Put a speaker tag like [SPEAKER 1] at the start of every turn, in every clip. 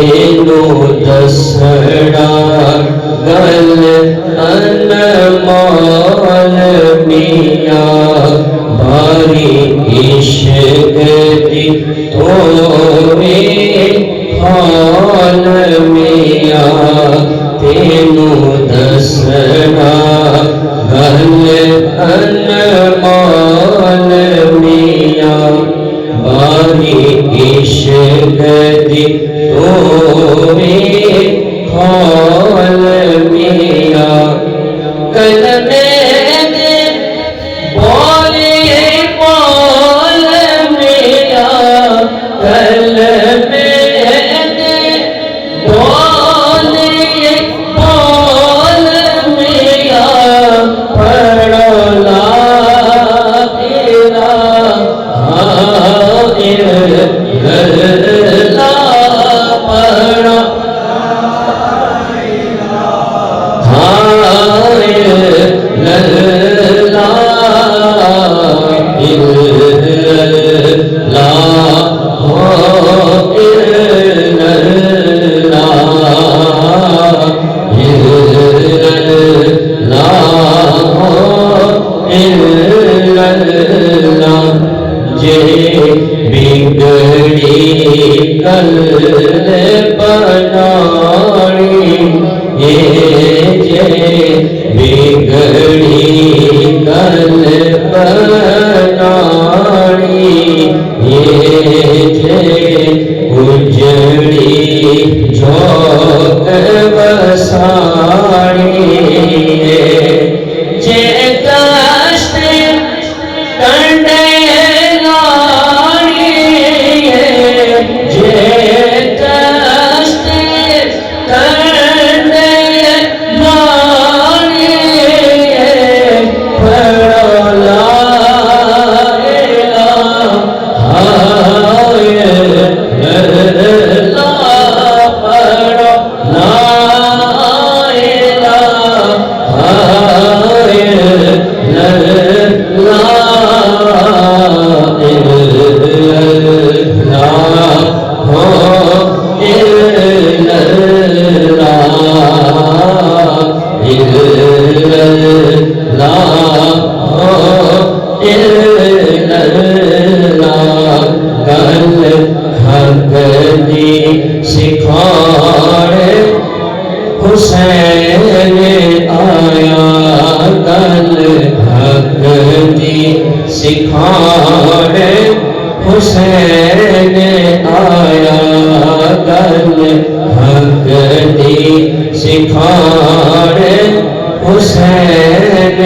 [SPEAKER 1] تینوں دسنا گل انمول میاں باری عشق دی توے حال میاں تینوں دسنا گل انمول میاں باری عشق دی توے حال میاں کلمے دے بولے بول میاں کلمے دے بولے بول میاں پڑھو لا الہ الا اللہ پڑھو بگڑی کل بنانی بگڑی کل بنانی اجڑی جھوک وسانی کشت کنڈے سکھاڑ حسین آیا کل حق دی سکھاڑ حسین آیا کل حق دی سکھاڑ حسین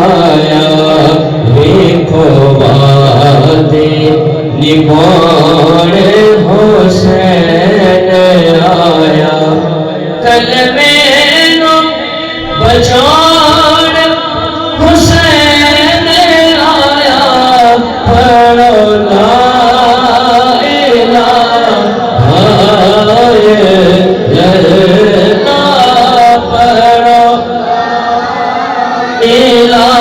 [SPEAKER 1] آیا دیکھو وعدے نبھانے حسین آیا کلمے نو بچان حسین آیا پڑھو لا الہ الا اللہ پڑھو الہ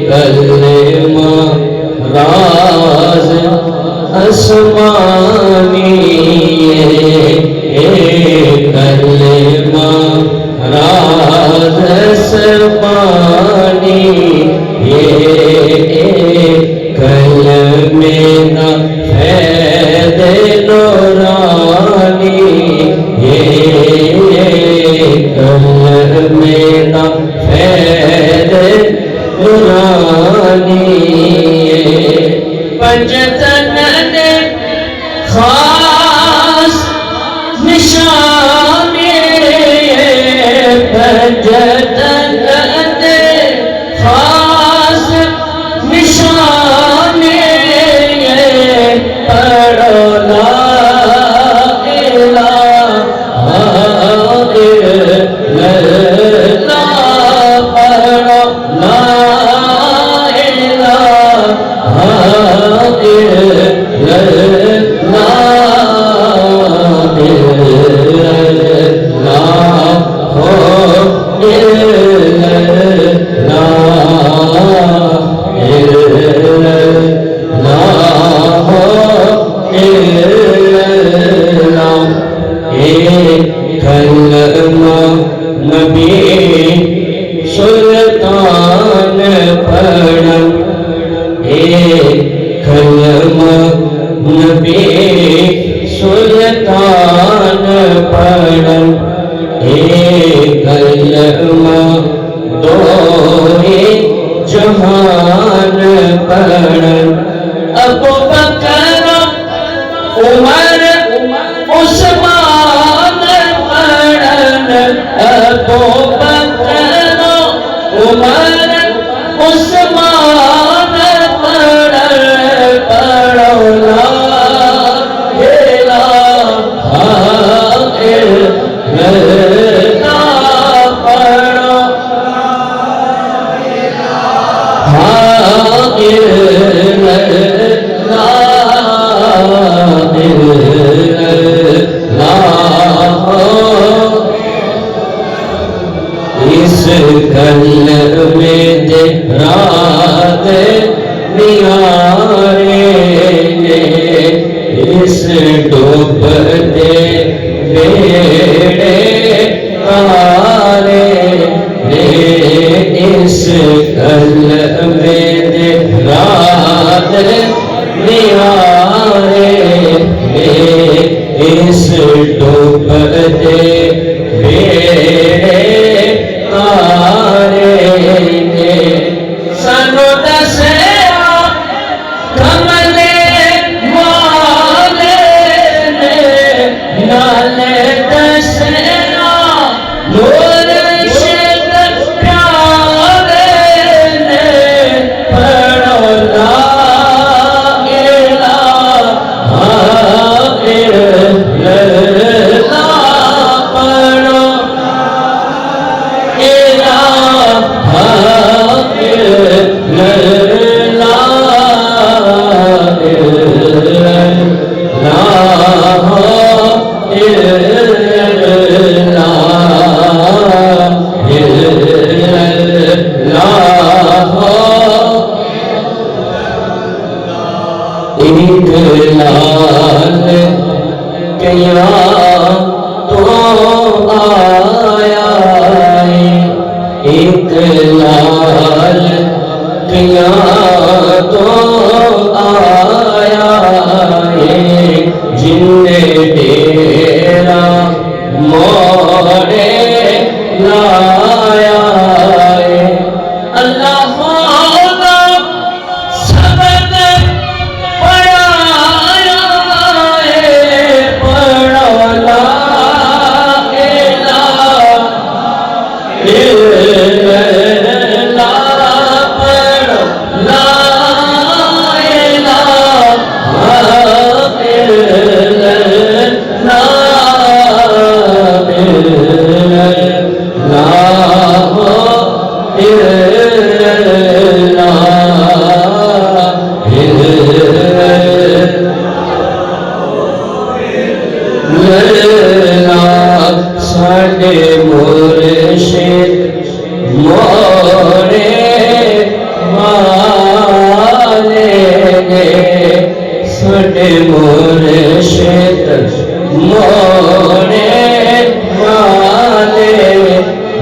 [SPEAKER 1] کلمہ راز آسمانی کلمہ راز آسمانی کلمے کا فیض نورانی کلمے کا فیض نورانی پنجتن نے خاص نشان پنجتن نے خاص نشان پڑھو لا الہ کلمہ نبی سلطان پڑھن، کلمہ نبی سلطان پڑھن، کلمہ دوئے جہان پڑھن، ابو بکر عمر عثمان پڑھن، ابو بکر عمر عثمان پڑھن، پڑھو لا الہ الا اللہ، پڑھو اس کلمے دے رات نیارے نے، اس ڈوبتے بیڑے پارے نے، اس کلمے دے رات نیارے نے، اس ڈوبتے بیڑے پارے نے، سانو دسیا کملے والے نے، نالے دسیا مرشد پیارے نے، پڑھو لا الہ الا اللہ، پڑھو ایک لال کیا تو آیا ہے، ایک لال کیا تو آیا ہے، جن نے ڈیرا موڑے لایا ہے، اللہ ساڈے مرشد موڑے والے نے، ساڈے مرشد موڑے والے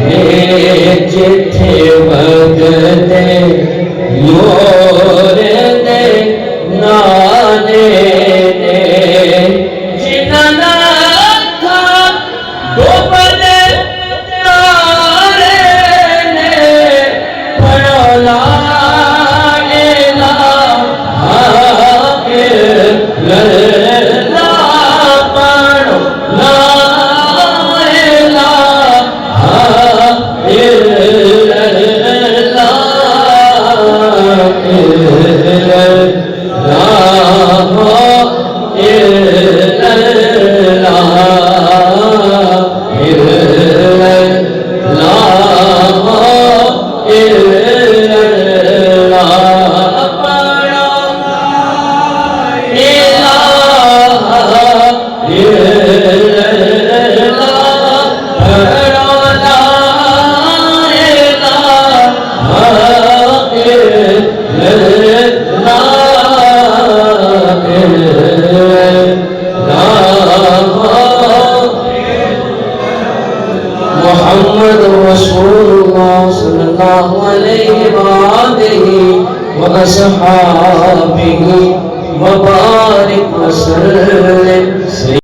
[SPEAKER 1] نے، جتھے وگدے مور دے نالے نے، جنہاں ڈوبتے تارے نے، پڑھو لا الہ الا اللہ، پڑھو لا الہ الا اللہ محمد رسول اللہ صلی اللہ علیہ وآلہ وأصحابہ وبارک وسلم.